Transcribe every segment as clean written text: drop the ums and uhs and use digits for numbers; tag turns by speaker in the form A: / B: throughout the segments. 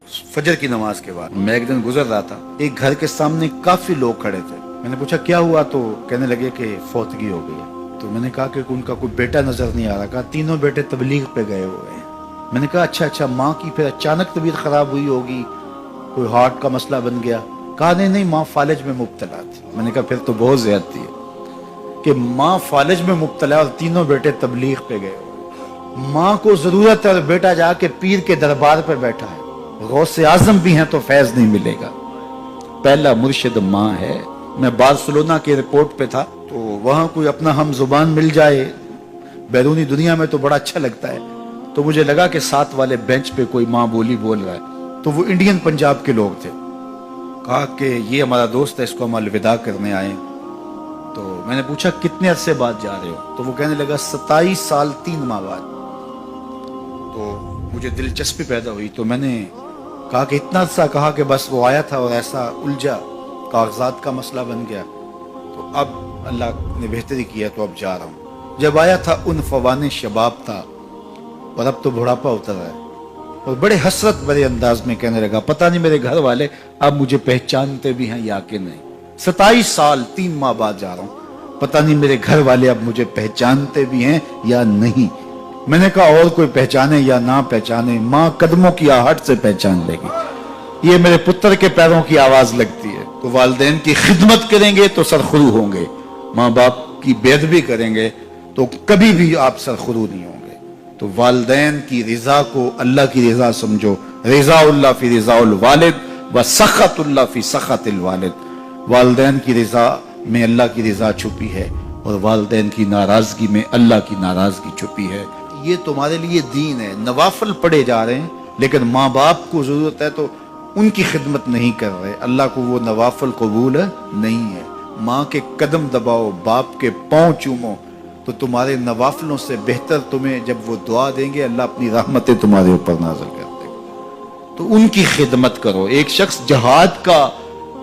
A: फजर की नमाज के बाद मैं एक दिन गुजर रहा था, एक घर के सामने काफी लोग खड़े थे। मैंने पूछा क्या हुआ, तो कहने लगे कि फौतगी हो गई है। तो मैंने कहा कि उनका कोई बेटा नजर नहीं आ रहा। कहा तीनों बेटे तबलीग पे गए हुए हैं। मैंने कहा अच्छा, माँ की फिर अचानक तबीयत खराब हुई होगी, कोई हार्ट का मसला बन गया। कहा नहीं, माँ फालिज में मुब्तला थी। मैंने कहा फिर तो बहुत ज्यादती है कि माँ फालिज में मुब्तला और तीनों बेटे तबलीग पे गए। माँ को जरूरत है और बेटा जाके पीर के दरबार पे बैठा है। गौसे आजम भी हैं तो फैज नहीं मिलेगा। पहला मुर्शिद माँ है। मैं बार्सिलोना के एयरपोर्ट पे था, तो वहां कोई अपना हम जुबान मिल जाए बैरूनी दुनिया में तो बड़ा अच्छा लगता है। तो मुझे लगा कि साथ वाले बेंच पे कोई माँ बोली बोल रहा है, तो वो इंडियन पंजाब के लोग थे। कहा कि ये हमारा दोस्त है, इसको हम अलविदा करने आए। तो मैंने पूछा कितने अरसे बाद जा रहे हो, तो वो कहने लगा 27 साल 3 माह बाद। तो मुझे दिलचस्पी पैदा हुई, तो मैंने कहा कि इतना अरसा। कहा कि बस वो आया था और ऐसा उलझा, कागजात का मसला बन गया, तो अब अल्लाह ने बेहतरी किया तो अब जा रहा हूँ। जब आया था उन फवाने शबाब था और अब तो बुढ़ापा उतर रहा है। और बड़े हसरत भरे अंदाज में कहने लगा पता नहीं मेरे घर वाले अब मुझे पहचानते भी हैं या कि नहीं। 27 साल 3 माह बाद जा रहा हूँ, पता नहीं मेरे घर वाले अब मुझे पहचानते भी हैं या नहीं। मैंने कहा और कोई पहचाने या ना पहचाने, माँ कदमों की आहट से पहचान लेगी। ये मेरे पुत्र के पैरों की आवाज लगती है। तो वालिदैन की खिदमत करेंगे तो सरखुरू होंगे, माँ बाप की बेअदबी करेंगे तो कभी भी आप सरखुरू नहीं होंगे। तो वालिदैन की रिजा को अल्लाह की रिजा समझो। रिजाउल्लाह फी रिजाउल वालिद व सखतुल्लाह फी सखतिल वालिद। वालिदैन की रिजा में अल्लाह की रिजा छुपी है और वालिदैन की नाराजगी में अल्लाह की नाराजगी छुपी है। ये तुम्हारे लिए दीन है। नवाफिल पढ़े जा रहे हैं, लेकिन माँ बाप को जरूरत है तो उनकी खिदमत नहीं कर रहे। अल्लाह को वो नवाफिल कबूल नहीं है। माँ के कदम दबाओ, बाप के पांव चूमो, तो तुम्हारे नवाफिलों से बेहतर तुम्हें जब वो दुआ देंगे, अल्लाह अपनी रहमतें तुम्हारे ऊपर नाज़िल कर देगा। तो उनकी खिदमत करो। एक शख्स जहाद का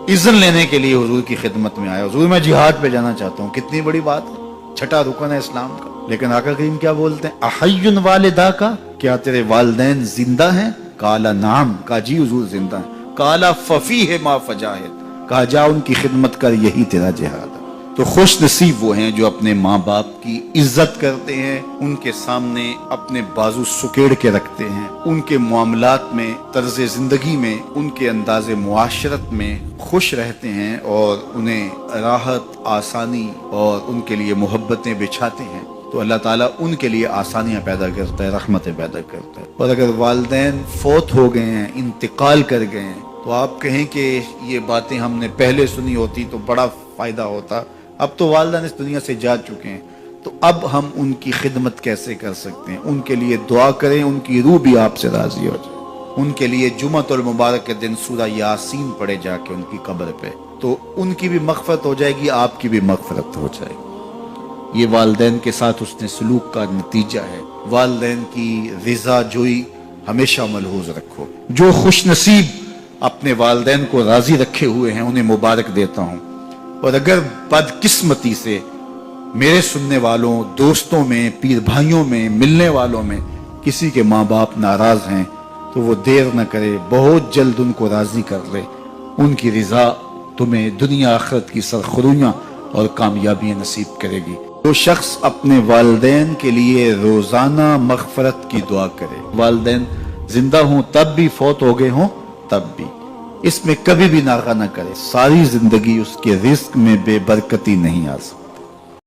A: इज़्न लेने के लिए हुजूर की खिदमत में आया, हुजूर मैं जिहाद पे जाना चाहता हूँ। कितनी बड़ी बात है, छठा रुकन है इस्लाम का। लेकिन आका करीम क्या बोलते हैं, अहय्युन वालिदा का, क्या तेरे वालिदैन जिंदा हैं? काला नाम, का जी हुजूर जिंदा है। काला फफी है मा फजाहिद, कहा जा उनकी खिदमत कर, यही तेरा जिहाद है। तो खुश नसीब वो हैं जो अपने माँ बाप की इज्जत करते हैं, उनके सामने अपने बाजू सुकेड़ के रखते हैं, उनके मामलात में, तर्ज जिंदगी में, उनके अंदाज़े मुआशरत में खुश रहते हैं और उन्हें राहत, आसानी और उनके लिए मोहब्बतें बिछाते हैं। तो अल्लाह ताला उनके लिए आसानियां पैदा करता है, रहमतें पैदा करता है। और अगर वालिदैन फौत हो गए हैं, इंतकाल कर गए हैं, तो आप कहें कि ये बातें हमने पहले सुनी होती तो बड़ा फायदा होता। अब तो वालिदैन इस दुनिया से जा चुके हैं, तो अब हम उनकी खिदमत कैसे कर सकते हैं? उनके लिए दुआ करें, उनकी रूह भी आपसे राजी हो जाए। उनके लिए जुम्मतुल मुबारक के दिन सूरा यासीन पढ़े जाके उनकी कब्र पे, तो उनकी भी मग़फ़िरत हो जाएगी, आपकी भी मग़फ़िरत हो जाएगी। ये वालिदैन के साथ उसने सलूक का नतीजा है। वालिदैन की रिजा जोई हमेशा मलहूज रखो। जो खुश नसीब अपने वालिदैन को राजी रखे हुए हैं उन्हें मुबारक देता हूँ। और अगर बदकिस्मती से मेरे सुनने वालों, दोस्तों में, पीर भाइयों में, मिलने वालों में किसी के माँ बाप नाराज हैं, तो वो देर न करे, बहुत जल्द उनको राजी कर ले। उनकी रिजा तुम्हें दुनिया आखिरत की सरखुरियाँ और कामयाबियाँ नसीब करेगी। तो शख्स अपने वालिदैन के लिए रोजाना मग़फ़िरत की दुआ करे। वालिदैन जिंदा हों तब भी, फौत हो गए हों तब भी, इसमें कभी भी नागा न करे। सारी जिंदगी उसके रिस्क में बेबरकती नहीं आ सकती।